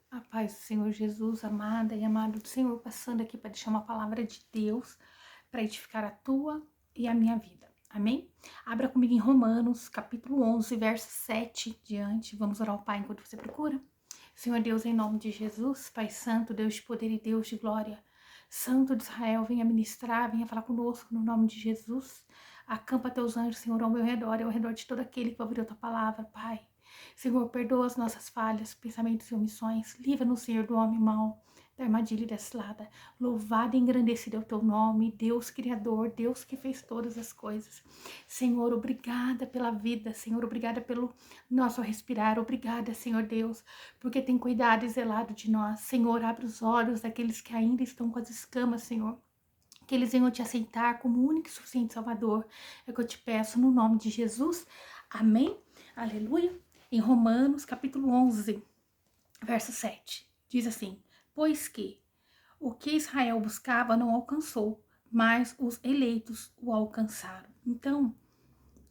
A paz do Senhor Jesus, amada e amado do Senhor, passando aqui para deixar uma palavra de Deus para edificar a tua e a minha vida. Amém? Abra comigo em Romanos, capítulo 11, verso 7 diante. Vamos orar ao Pai enquanto você procura. Senhor Deus, em nome de Jesus, Pai Santo, Deus de poder e Deus de glória, Santo de Israel, venha ministrar, venha falar conosco no nome de Jesus. Acampa teus anjos, Senhor, ao meu redor e ao redor de todo aquele que vai ouvir a tua palavra, Pai. Senhor, perdoa as nossas falhas, pensamentos e omissões. Livra-nos, Senhor, do homem mau, da armadilha e da cilada. Louvado e engrandecido é o teu nome, Deus Criador, Deus que fez todas as coisas. Senhor, obrigada pela vida, Senhor, obrigada pelo nosso respirar. Obrigada, Senhor Deus, porque tem cuidado e zelado de nós. Senhor, abre os olhos daqueles que ainda estão com as escamas, Senhor. Que eles venham te aceitar como único e suficiente Salvador. É o que eu te peço no nome de Jesus. Amém. Aleluia. Em Romanos, capítulo 11, verso 7, diz assim: Pois que o que Israel buscava não alcançou, mas os eleitos o alcançaram. Então,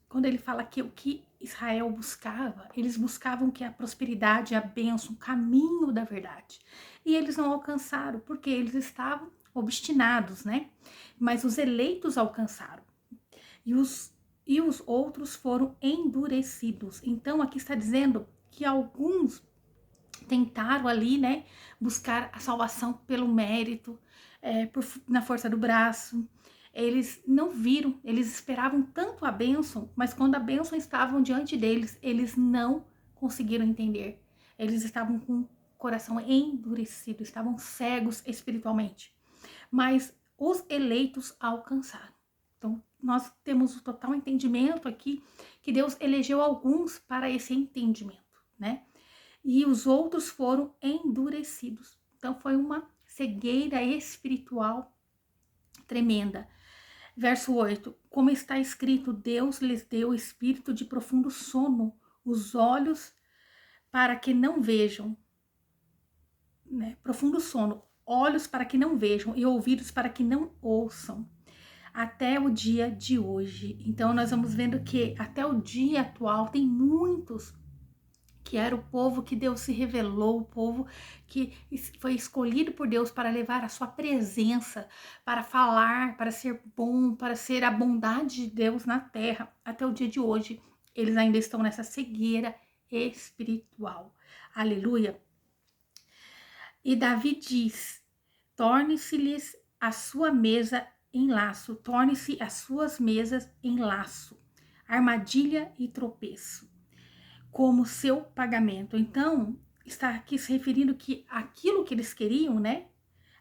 quando ele fala que o que Israel buscava, eles buscavam que a prosperidade, a bênção, o caminho da verdade. E eles não alcançaram, porque eles estavam obstinados, né? Mas os eleitos alcançaram. E os outros foram endurecidos. Então, aqui está dizendo que alguns tentaram ali, né, buscar a salvação pelo mérito, na força do braço. Eles não viram, eles esperavam tanto a bênção, mas quando a bênção estava diante deles, eles não conseguiram entender. Eles estavam com o coração endurecido, estavam cegos espiritualmente. Mas os eleitos alcançaram. Então, nós temos o total entendimento aqui que Deus elegeu alguns para esse entendimento, né? E os outros foram endurecidos. Então, foi uma cegueira espiritual tremenda. Verso 8: Como está escrito, Deus lhes deu espírito de profundo sono, os olhos para que não vejam, né? Profundo sono, olhos para que não vejam e ouvidos para que não ouçam, até o dia de hoje. Então, nós vamos vendo que até o dia atual tem muitos que era o povo que Deus se revelou, o povo que foi escolhido por Deus para levar a sua presença, para falar, para ser bom, para ser a bondade de Deus na terra. Até o dia de hoje, eles ainda estão nessa cegueira espiritual. Aleluia. E Davi diz: torne-se-lhes a sua mesa em laço, torne-se as suas mesas em laço, armadilha e tropeço, como seu pagamento. Então, está aqui se referindo que aquilo que eles queriam, né?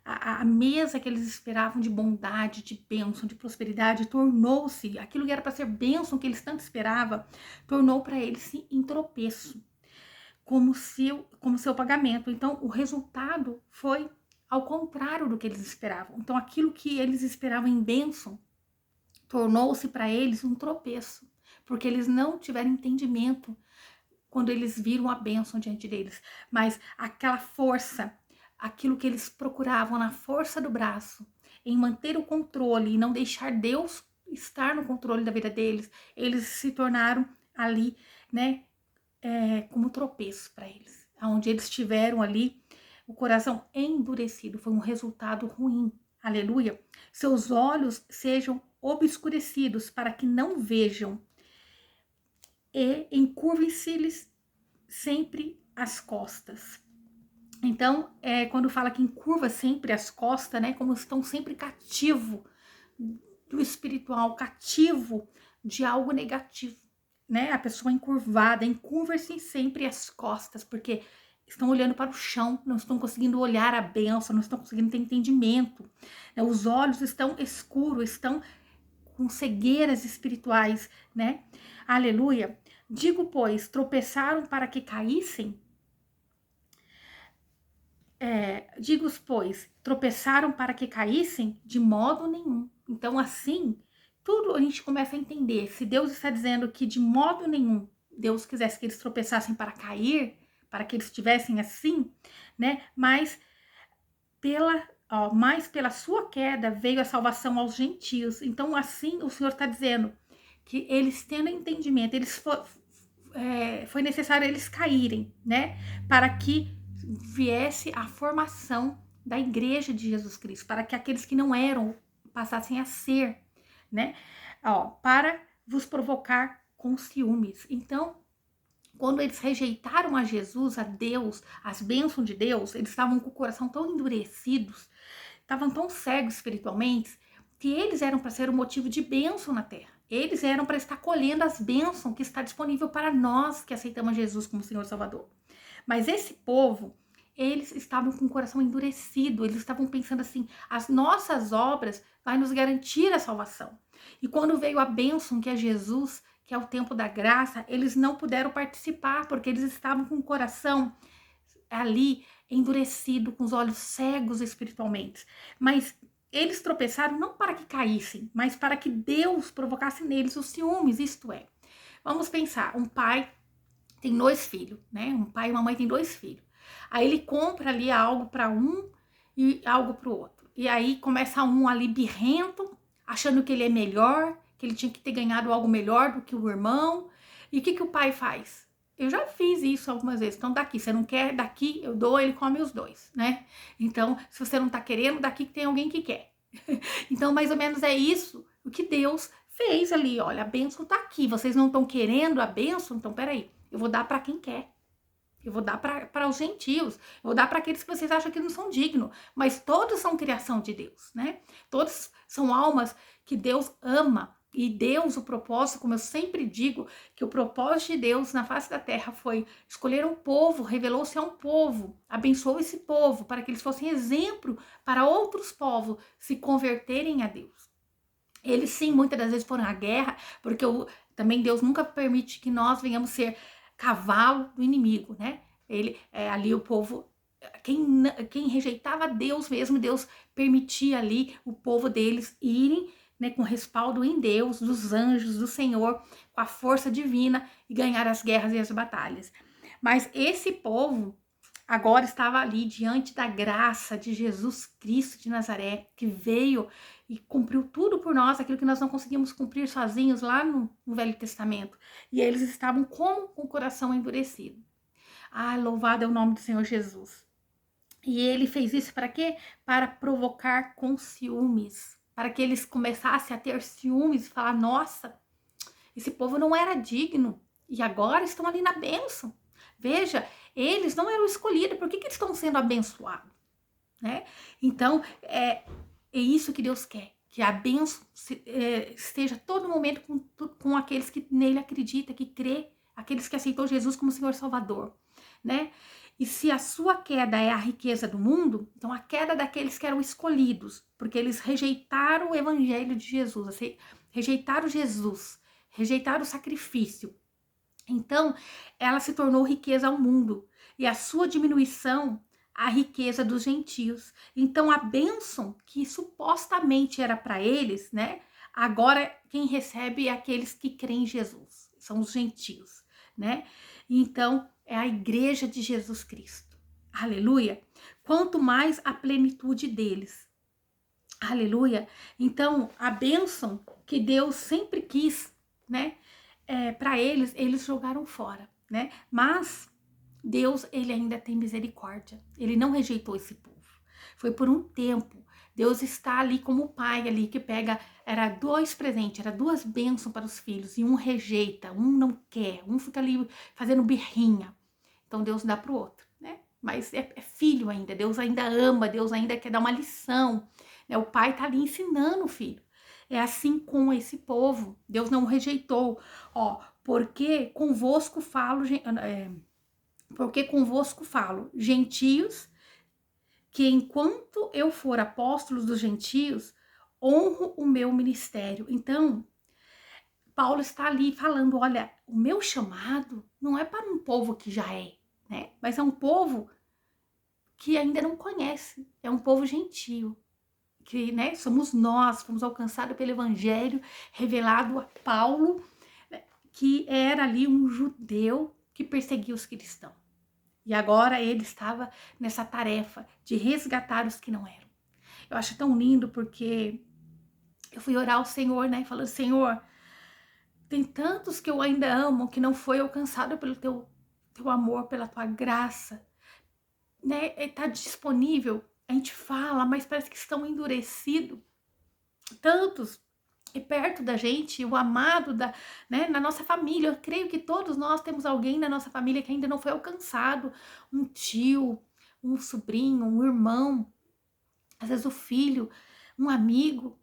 A mesa que eles esperavam de bondade, de bênção, de prosperidade, tornou-se, aquilo que era para ser bênção que eles tanto esperavam, tornou para eles em tropeço, como seu pagamento. Então, o resultado foi ao contrário do que eles esperavam. Então, aquilo que eles esperavam em bênção, tornou-se para eles um tropeço, porque eles não tiveram entendimento quando eles viram a bênção diante deles. Mas aquela força, aquilo que eles procuravam na força do braço, em manter o controle e não deixar Deus estar no controle da vida deles, eles se tornaram ali, né, como tropeço para eles. Onde eles tiveram ali o coração endurecido, foi um resultado ruim. Aleluia. Seus olhos sejam obscurecidos para que não vejam, e encurvem-se-lhes sempre as costas. Então, quando fala que encurva sempre as costas, né, como estão sempre cativo do espiritual, cativo de algo negativo, né? A pessoa encurvada, encurva-se sempre as costas, porque estão olhando para o chão, não estão conseguindo olhar a bênção, não estão conseguindo ter entendimento, né? Os olhos estão escuros, estão com cegueiras espirituais, né? Aleluia. Digo, pois, tropeçaram para que caíssem? Digo, pois, tropeçaram para que caíssem? De modo nenhum. Então, assim, tudo a gente começa a entender. Se Deus está dizendo que de modo nenhum Deus quisesse que eles tropeçassem para cair, para que eles estivessem assim, né? Mas pela sua queda veio a salvação aos gentios. Então, assim, o Senhor está dizendo que eles tendo entendimento, foi necessário eles caírem, né? Para que viesse a formação da igreja de Jesus Cristo, para que aqueles que não eram passassem a ser, né? Ó, para vos provocar com ciúmes. Então, quando eles rejeitaram a Jesus, a Deus, as bênçãos de Deus, eles estavam com o coração tão endurecidos, estavam tão cegos espiritualmente, que eles eram para ser um motivo de bênção na terra. Eles eram para estar colhendo as bênçãos que está disponível para nós que aceitamos Jesus como Senhor e Salvador. Mas esse povo, eles estavam com o coração endurecido, eles estavam pensando assim, as nossas obras vai nos garantir a salvação. E quando veio a bênção que é Jesus, que é o tempo da graça, eles não puderam participar, porque eles estavam com o coração ali endurecido, com os olhos cegos espiritualmente. Mas eles tropeçaram não para que caíssem, mas para que Deus provocasse neles os ciúmes, isto é. Vamos pensar, um pai tem 2 filhos, né? Um pai e uma mãe tem 2 filhos. Aí ele compra ali algo para um e algo para o outro. E aí começa um ali birrento, achando que ele é melhor, que ele tinha que ter ganhado algo melhor do que o irmão. E o que o pai faz? Eu já fiz isso algumas vezes. Então, daqui, você não quer, daqui eu dou, ele come os 2, né? Então, se você não tá querendo, daqui que tem alguém que quer. Então, mais ou menos é isso o que Deus fez ali. Olha, a bênção tá aqui. Vocês não estão querendo a bênção? Então, peraí, eu vou dar para quem quer. Eu vou dar para os gentios, eu vou dar para aqueles que vocês acham que não são dignos, mas todos são criação de Deus, né? Todos são almas que Deus ama. E Deus, o propósito, como eu sempre digo, que o propósito de Deus na face da terra foi escolher um povo, revelou-se a um povo, abençoou esse povo para que eles fossem exemplo para outros povos se converterem a Deus. Eles sim, muitas das vezes foram à guerra, porque também Deus nunca permite que nós venhamos ser cavalo do inimigo, né? Ali o povo, quem rejeitava Deus mesmo, Deus permitia ali o povo deles irem, né, com respaldo em Deus, dos anjos, do Senhor, com a força divina e ganhar as guerras e as batalhas. Mas esse povo agora estava ali diante da graça de Jesus Cristo de Nazaré, que veio e cumpriu tudo por nós, aquilo que nós não conseguimos cumprir sozinhos lá no Velho Testamento. E eles estavam com o coração endurecido. Ah, louvado é o nome do Senhor Jesus. E ele fez isso para quê? Para provocar com ciúmes, para que eles começassem a ter ciúmes e falar, nossa, esse povo não era digno e agora estão ali na bênção. Veja, eles não eram escolhidos, por que eles estão sendo abençoados? Né? Então, é isso que Deus quer, que a bênção esteja todo momento com aqueles que nele acreditam, que crê, aqueles que aceitou Jesus como Senhor Salvador, né? E se a sua queda é a riqueza do mundo, então a queda daqueles que eram escolhidos, porque eles rejeitaram o evangelho de Jesus, assim, rejeitaram Jesus, rejeitaram o sacrifício. Então, ela se tornou riqueza ao mundo, e a sua diminuição, a riqueza dos gentios. Então, a bênção que supostamente era para eles, né? Agora, quem recebe é aqueles que creem em Jesus, são os gentios, né? Então, é a igreja de Jesus Cristo. Aleluia! Quanto mais a plenitude deles. Aleluia! Então, a bênção que Deus sempre quis, né? Para eles jogaram fora, né? Mas Deus, ele ainda tem misericórdia. Ele não rejeitou esse povo. Foi por um tempo. Deus está ali como o pai ali que pega, era 2 presentes, era 2 bênçãos para os filhos, e um rejeita, um não quer, um fica ali fazendo birrinha. Então Deus dá para o outro, né? Mas é filho ainda, Deus ainda ama, Deus ainda quer dar uma lição, né? O pai está ali ensinando o filho. É assim com esse povo, Deus não o rejeitou, ó, porque convosco falo, gentios, que enquanto eu for apóstolo dos gentios, honro o meu ministério. Então, Paulo está ali falando, olha, o meu chamado não é para um povo que já é, né? Mas é um povo que ainda não conhece, é um povo gentio, que, né, somos nós, fomos alcançados pelo evangelho revelado a Paulo, que era ali um judeu que perseguia os cristãos. E agora ele estava nessa tarefa de resgatar os que não eram. Eu acho tão lindo porque eu fui orar ao Senhor, né, falando, Senhor, tem tantos que eu ainda amo, que não foi alcançado pelo teu amor, pela tua graça. né, tá disponível, a gente fala, mas parece que estão endurecidos. Tantos e perto da gente, o amado né, na nossa família. Eu creio que todos nós temos alguém na nossa família que ainda não foi alcançado, um tio, um sobrinho, um irmão, às vezes o filho, um amigo.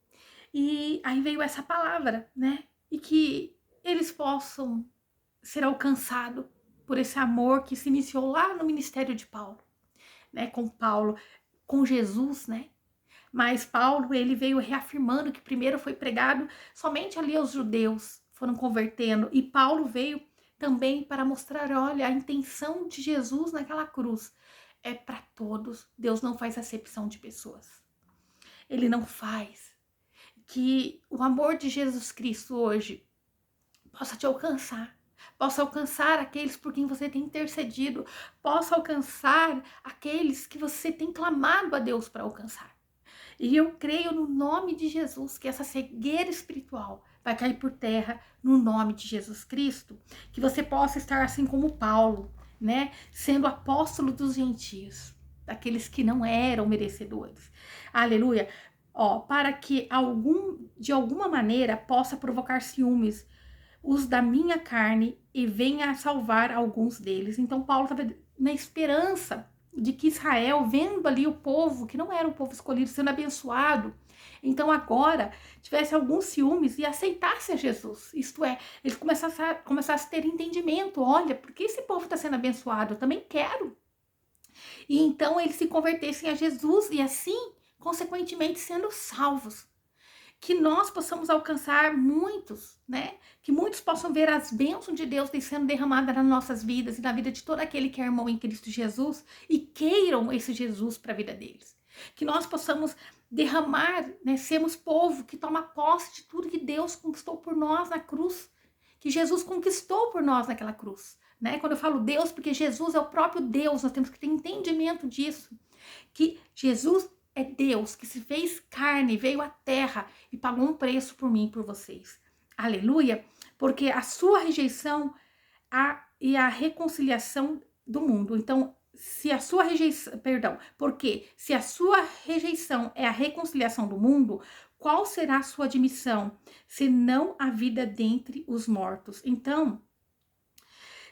E aí veio essa palavra, né? E que eles possam ser alcançados por esse amor que se iniciou lá no ministério de Paulo, né? Com Paulo, com Jesus, né? Mas Paulo, ele veio reafirmando que primeiro foi pregado somente ali aos judeus, foram convertendo. E Paulo veio também para mostrar, olha, a intenção de Jesus naquela cruz é para todos. Deus não faz acepção de pessoas. Ele não faz. Que o amor de Jesus Cristo hoje possa te alcançar. Possa alcançar aqueles por quem você tem intercedido. Possa alcançar aqueles que você tem clamado a Deus para alcançar. E eu creio no nome de Jesus que essa cegueira espiritual vai cair por terra no nome de Jesus Cristo, que você possa estar assim como Paulo, né, sendo apóstolo dos gentios, daqueles que não eram merecedores. Aleluia. Ó, para que de alguma maneira possa provocar ciúmes os da minha carne e venha a salvar alguns deles. Então Paulo estava na esperança de que Israel, vendo ali o povo, que não era o povo escolhido, sendo abençoado, então agora tivesse alguns ciúmes e aceitasse a Jesus. Isto é, eles começassem a ter entendimento. Olha, por que esse povo está sendo abençoado? Eu também quero. E então eles se convertessem a Jesus e assim, consequentemente, sendo salvos. Que nós possamos alcançar muitos, né? Que muitos possam ver as bênçãos de Deus sendo derramadas nas nossas vidas e na vida de todo aquele que é irmão em Cristo Jesus e queiram esse Jesus para a vida deles. Que nós possamos derramar, né? Sermos povo que toma posse de tudo que Deus conquistou por nós na cruz, que Jesus conquistou por nós naquela cruz, né? Quando eu falo Deus, porque Jesus é o próprio Deus, nós temos que ter entendimento disso, que Jesus é Deus que se fez carne, veio à terra e pagou um preço por mim e por vocês. Aleluia! Porque a sua rejeição e a reconciliação do mundo. Então, se a sua rejeição, perdão, porque se a sua rejeição é a reconciliação do mundo, qual será a sua admissão, se não a vida dentre os mortos? Então,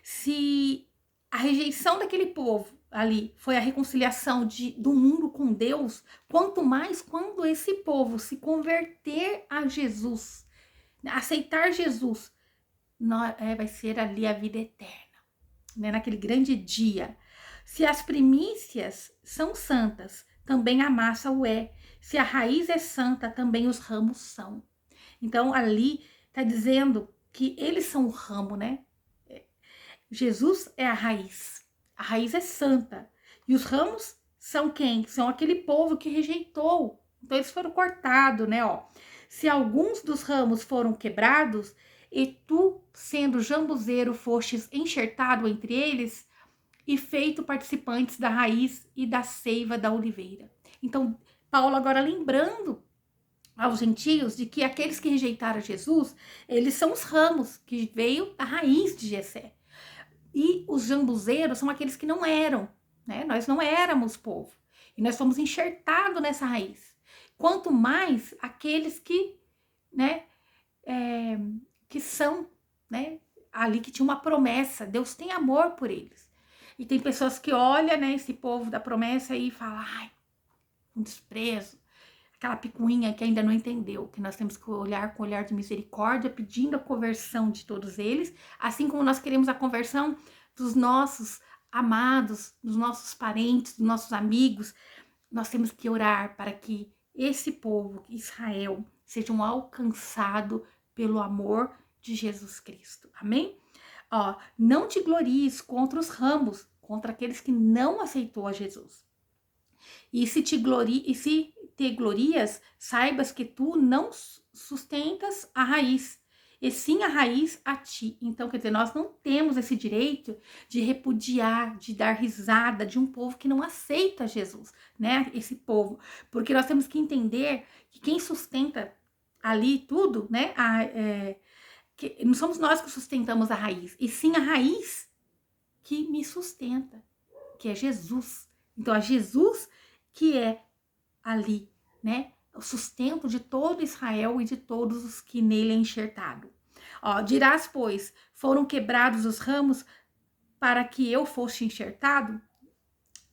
se a rejeição daquele povo ali foi a reconciliação do mundo com Deus, quanto mais quando esse povo se converter a Jesus, aceitar Jesus, vai ser ali a vida eterna, né? Naquele grande dia. Se as primícias são santas, também a massa o é. Se a raiz é santa, também os ramos são. Então ali está dizendo que eles são o ramo, né? Jesus é a raiz é santa. E os ramos são quem? São aquele povo que rejeitou. Então eles foram cortados, né? Ó. Se alguns dos ramos foram quebrados, e tu, sendo jambuzeiro, fostes enxertado entre eles, e feito participantes da raiz e da seiva da oliveira. Então, Paulo agora lembrando aos gentios de que aqueles que rejeitaram Jesus, eles são os ramos que veio da raiz de Jessé. E os jambuzeiros são aqueles que não eram, né? Nós não éramos povo. E nós fomos enxertados nessa raiz. Quanto mais aqueles que, né, que são, né, ali que tinha uma promessa. Deus tem amor por eles. E tem pessoas que olham, né, esse povo da promessa e falam, ai, um desprezo. Aquela picuinha que ainda não entendeu, que nós temos que olhar com olhar de misericórdia, pedindo a conversão de todos eles, assim como nós queremos a conversão dos nossos amados, dos nossos parentes, dos nossos amigos. Nós temos que orar para que esse povo, Israel, sejam alcançados pelo amor de Jesus Cristo. Amém? Ó, não te glories contra os ramos, contra aqueles que não aceitou a Jesus. E se te glorias, saibas que tu não sustentas a raiz, e sim a raiz a ti. Então, quer dizer, nós não temos esse direito de repudiar, de dar risada de um povo que não aceita Jesus, né? Esse povo. Porque nós temos que entender que quem sustenta ali tudo, né? Que não somos nós que sustentamos a raiz, e sim a raiz que me sustenta, que é Jesus. Então, é Jesus que é ali, né, o sustento de todo Israel e de todos os que nele é enxertado. Ó, dirás, pois, foram quebrados os ramos para que eu fosse enxertado?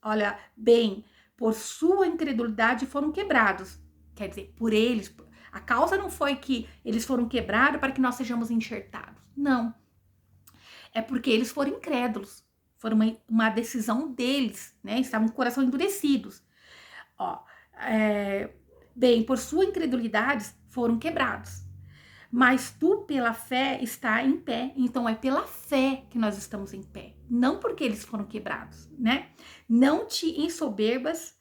Olha, bem, por sua incredulidade foram quebrados. Quer dizer, por eles. A causa não foi que eles foram quebrados para que nós sejamos enxertados. Não. É porque eles foram incrédulos. Foi uma decisão deles, né? Estavam com o coração endurecidos. Ó, bem, por sua incredulidade foram quebrados. Mas tu, pela fé, está em pé. Então, é pela fé que nós estamos em pé. Não porque eles foram quebrados, né? Não te ensoberbas,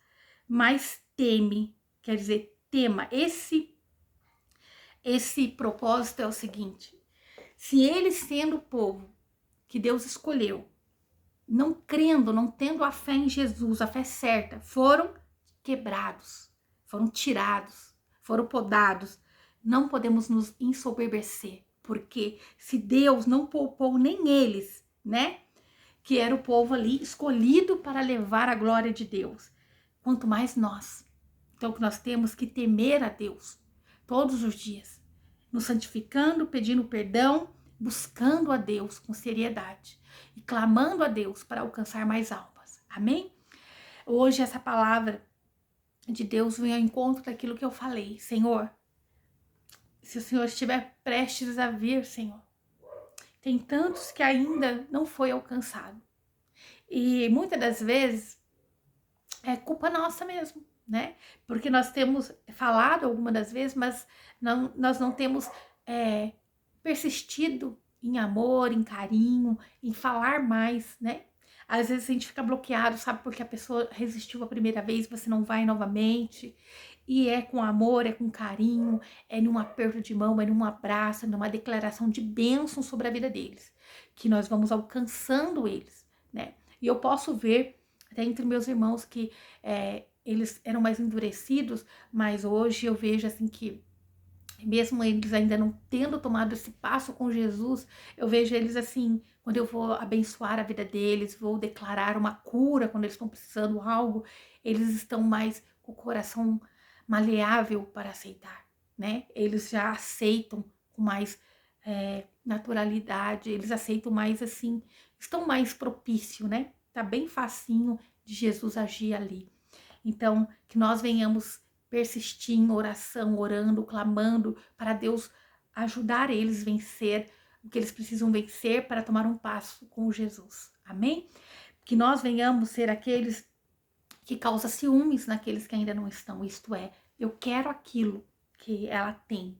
mas teme. Quer dizer, tema. Esse propósito é o seguinte. Se eles, sendo o povo que Deus escolheu, não crendo, não tendo a fé em Jesus, a fé certa, foram quebrados, foram tirados, foram podados, não podemos nos ensoberbecer, porque se Deus não poupou nem eles, né, que era o povo ali escolhido para levar a glória de Deus, quanto mais nós. Então nós temos que temer a Deus todos os dias, nos santificando, pedindo perdão, buscando a Deus com seriedade e clamando a Deus para alcançar mais almas. Amém? Hoje essa palavra de Deus vem ao encontro daquilo que eu falei. Senhor, se o Senhor estiver prestes a vir, Senhor, tem tantos que ainda não foi alcançado. E muitas das vezes é culpa nossa mesmo, né? Porque nós temos falado algumas das vezes, mas nós não temos persistido em amor, em carinho, em falar mais, né? Às vezes a gente fica bloqueado, sabe? Porque a pessoa resistiu a primeira vez, você não vai novamente. E é com amor, é com carinho, é num aperto de mão, é num abraço, é numa declaração de bênção sobre a vida deles, que nós vamos alcançando eles, né? E eu posso ver até entre meus irmãos que eles eram mais endurecidos, mas hoje eu vejo assim que mesmo eles ainda não tendo tomado esse passo com Jesus, eu vejo eles assim, quando eu vou abençoar a vida deles, vou declarar uma cura quando eles estão precisando de algo, eles estão mais com o coração maleável para aceitar, né? Eles já aceitam com mais naturalidade, eles aceitam mais assim, estão mais propício, né? Tá bem facinho de Jesus agir ali. Então, que nós venhamos persistir em oração, orando, clamando para Deus ajudar eles a vencer o que eles precisam vencer para tomar um passo com Jesus. Amém? Que nós venhamos ser aqueles que causam ciúmes naqueles que ainda não estão. Isto é, eu quero aquilo que ela tem.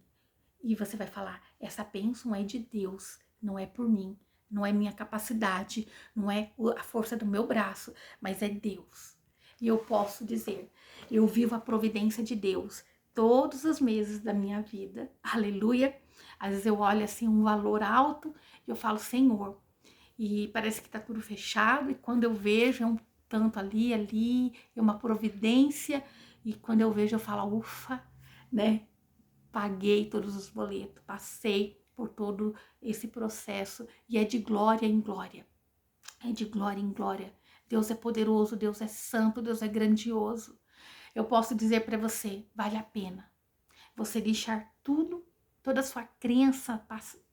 E você vai falar, essa bênção é de Deus, não é por mim, não é minha capacidade, não é a força do meu braço, mas é Deus. E eu posso dizer, eu vivo a providência de Deus todos os meses da minha vida. Aleluia. Às vezes eu olho assim um valor alto e eu falo, Senhor. E parece que tá tudo fechado. E quando eu vejo é um tanto ali, é uma providência. E quando eu vejo eu falo, ufa, né? Paguei todos os boletos, passei por todo esse processo. E é de glória em glória. É de glória em glória. Deus é poderoso, Deus é santo, Deus é grandioso. Eu posso dizer para você, vale a pena você deixar tudo, toda a sua crença,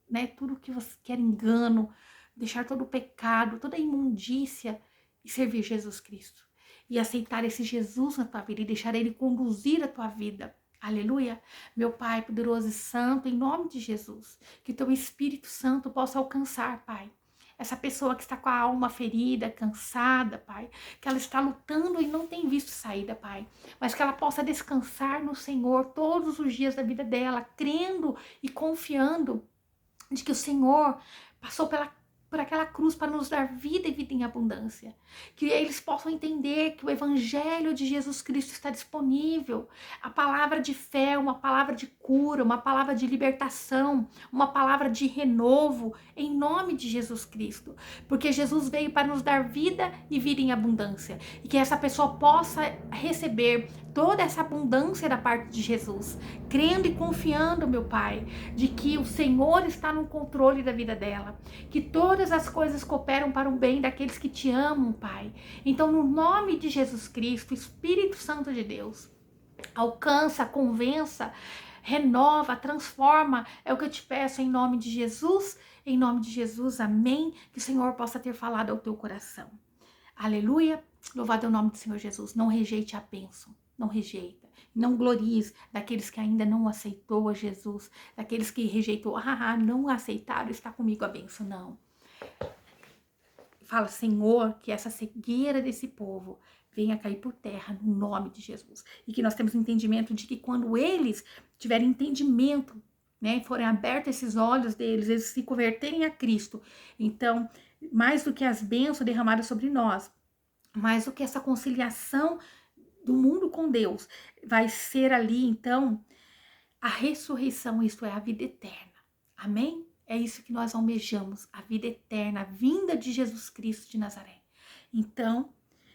né, tudo que você quer engano, deixar todo o pecado, toda a imundícia e servir Jesus Cristo. E aceitar esse Jesus na tua vida e deixar ele conduzir a tua vida. Aleluia. Meu Pai poderoso e santo, em nome de Jesus, que teu Espírito Santo possa alcançar, Pai, essa pessoa que está com a alma ferida, cansada, Pai, que ela está lutando e não tem visto saída, Pai, mas que ela possa descansar no Senhor todos os dias da vida dela, crendo e confiando de que o Senhor passou por aquela cruz para nos dar vida e vida em abundância. Que eles possam entender que o Evangelho de Jesus Cristo está disponível. A palavra de fé, uma palavra de cura, uma palavra de libertação, uma palavra de renovo, em nome de Jesus Cristo. Porque Jesus veio para nos dar vida e vida em abundância. E que essa pessoa possa receber toda essa abundância da parte de Jesus, crendo e confiando, meu Pai, de que o Senhor está no controle da vida dela, que todas as coisas cooperam para o bem daqueles que te amam, Pai. Então, no nome de Jesus Cristo, Espírito Santo de Deus, alcança, convença, renova, transforma, é o que eu te peço em nome de Jesus, amém, que o Senhor possa ter falado ao teu coração. Aleluia, louvado é o nome do Senhor Jesus. Não rejeite a bênção, não rejeita, não glories daqueles que ainda não aceitou a Jesus, daqueles que rejeitou, não aceitaram, está comigo a bênção, não. Fala, Senhor, que essa cegueira desse povo venha cair por terra no nome de Jesus. E que nós temos entendimento de que quando eles tiverem entendimento, né, forem abertos esses olhos deles, eles se converterem a Cristo, então, mais do que as bênçãos derramadas sobre nós, mais do que essa conciliação do mundo com Deus, vai ser ali, então, a ressurreição, isto é, a vida eterna. Amém? É isso que nós almejamos, a vida eterna, a vinda de Jesus Cristo de Nazaré. Então,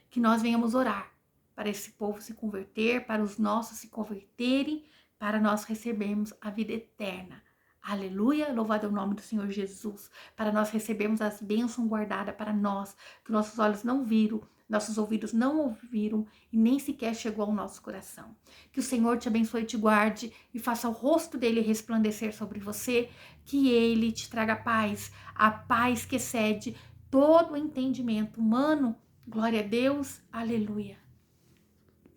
que nós venhamos orar para esse povo se converter, para os nossos se converterem, para nós recebermos a vida eterna. Aleluia, louvado é o nome do Senhor Jesus, para nós recebermos as bênçãos guardadas para nós, que nossos olhos não viram, nossos ouvidos não ouviram e nem sequer chegou ao nosso coração. Que o Senhor te abençoe e te guarde e faça o rosto dele resplandecer sobre você, que ele te traga paz, a paz que excede todo o entendimento humano. Glória a Deus, aleluia.